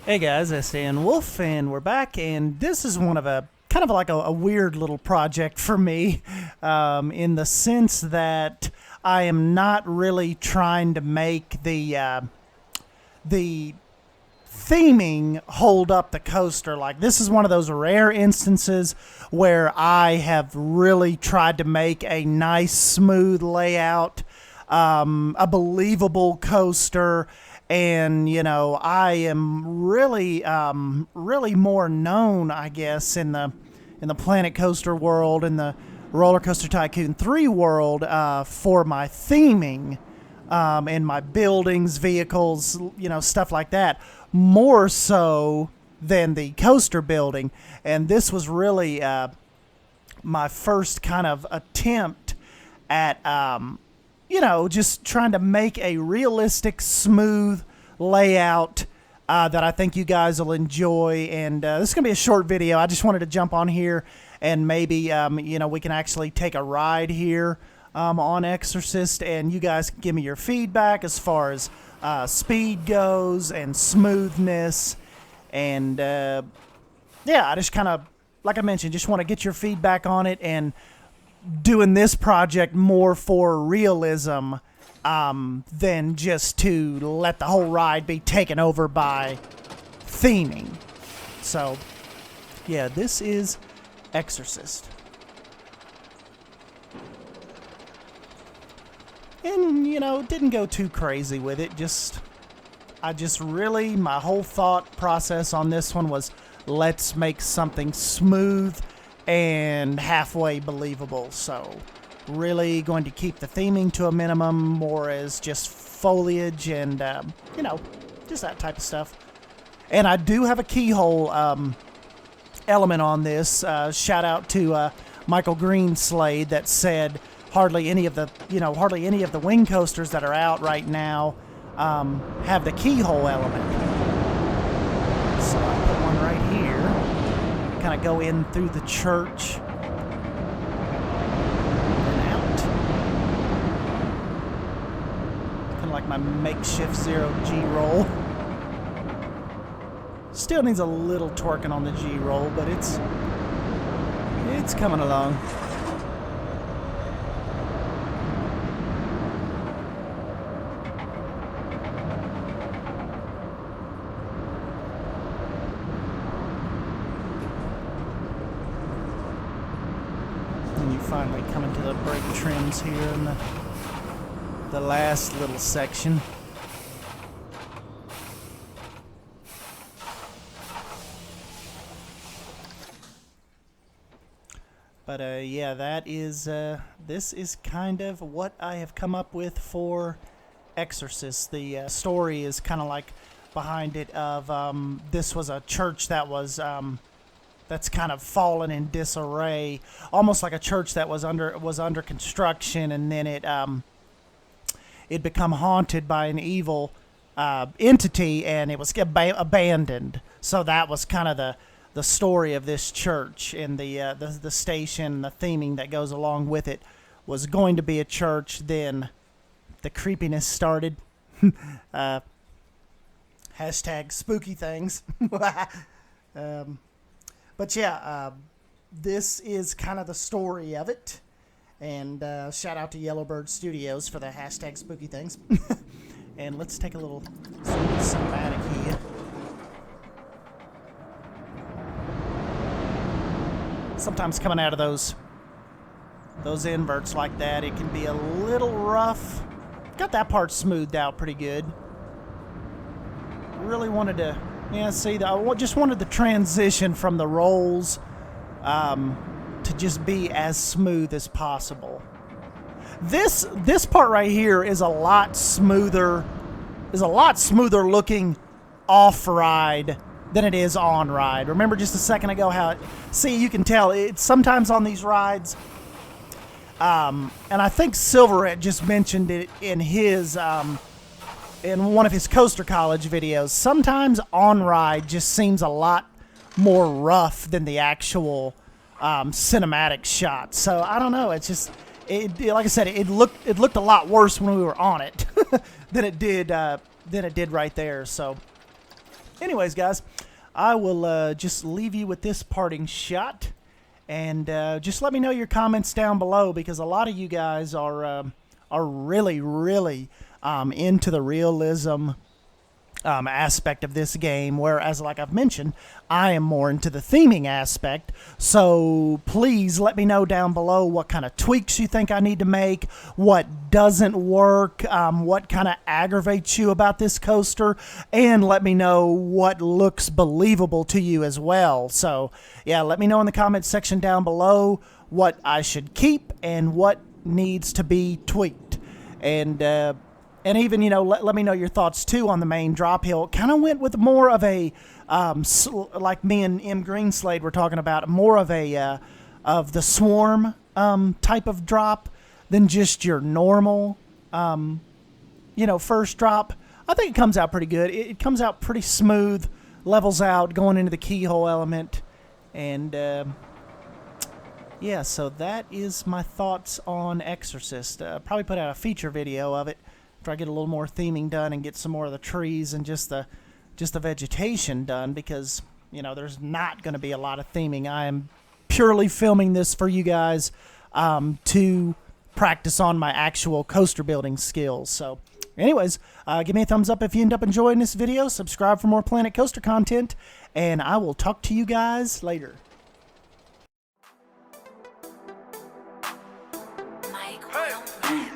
Hey guys, it's Sdanwolf, and we're back, and this is one of a kind of like a weird little project for me, in the sense that I am not really trying to make the theming hold up the coaster. Like, this is one of those rare instances where I have really tried to make a nice, smooth layout, a believable coaster. And I am really more known, I guess, in the Planet Coaster world, in the Roller Coaster Tycoon 3 world, for my theming, and my buildings, vehicles, stuff like that, more so than the coaster building. And this was really my first kind of attempt at just trying to make a realistic, smooth layout that I think you guys will enjoy. And this is going to be a short video. I just wanted to jump on here and maybe, we can actually take a ride here on Exorcist, and you guys can give me your feedback as far as speed goes and smoothness. And yeah, I just kind of, like I mentioned, just want to get your feedback on it, and doing this project more for realism than just to let the whole ride be taken over by theming. So, yeah, this is Exorcist. And, didn't go too crazy with it. My whole thought process on this one was, let's make something smooth and halfway believable. So really going to keep the theming to a minimum, more as just foliage and just that type of stuff. And I do have a keyhole element on this. Shout out to Michael Greenslade that said hardly any of the wing coasters that are out right now have the keyhole element. So I put one right here. Kind of go in through the church and out. Kind of like my makeshift zero-G roll. Still needs a little twerking on the G roll, but it's coming along. And you finally come into the brake trims here in the last little section. But yeah, that is this is kind of what I have come up with for Exorcist. The story is kind of like behind it of this was a church that was that's kind of fallen in disarray, almost like a church that was under construction, and then it become haunted by an evil entity, and it was abandoned. So that was kind of the story of this church, and the station, the theming that goes along with it, was going to be a church. Then the creepiness started. Hashtag spooky things. But yeah, this is kind of the story of it. And shout out to Yellowbird Studios for the hashtag spooky things. And let's take a little cinematic here. Sometimes coming out of those inverts like that, it can be a little rough. Got that part smoothed out pretty good. Really wanted to, I just wanted the transition from the rolls to just be as smooth as possible. This part right here is a lot smoother looking off ride than it is on ride. Remember just a second ago how you can tell it's sometimes on these rides, and I think Silverette just mentioned it in his in one of his Coaster College videos. Sometimes on ride just seems a lot more rough than the actual cinematic shot. So I don't know, it's just like I said, it looked a lot worse when we were on it than it did right there. So anyways, guys, I will just leave you with this parting shot. And just let me know your comments down below, because a lot of you guys are really, really into the realism aspect of this game, whereas, like I've mentioned, I am more into the theming aspect. So please let me know down below what kind of tweaks you think I need to make, what doesn't work, what kind of aggravates you about this coaster, and let me know what looks believable to you as well. So yeah, let me know in the comments section down below what I should keep and what needs to be tweaked. And even, you know, let me know your thoughts, too, on the main drop hill. Kind of went with more of a, like me and M. Greenslade were talking about, more of a, of the swarm type of drop than just your normal, you know, first drop. I think it comes out pretty good. It comes out pretty smooth, levels out, going into the keyhole element. And, yeah, so that is my thoughts on Exorcist. Probably put out a feature video of it. Try to get a little more theming done and get some more of the trees and just the vegetation done, because, you know, there's not going to be a lot of theming. I am purely filming this for you guys to practice on my actual coaster building skills. So anyways, give me a thumbs up if you end up enjoying this video. Subscribe for more Planet Coaster content, and I will talk to you guys later. Hey.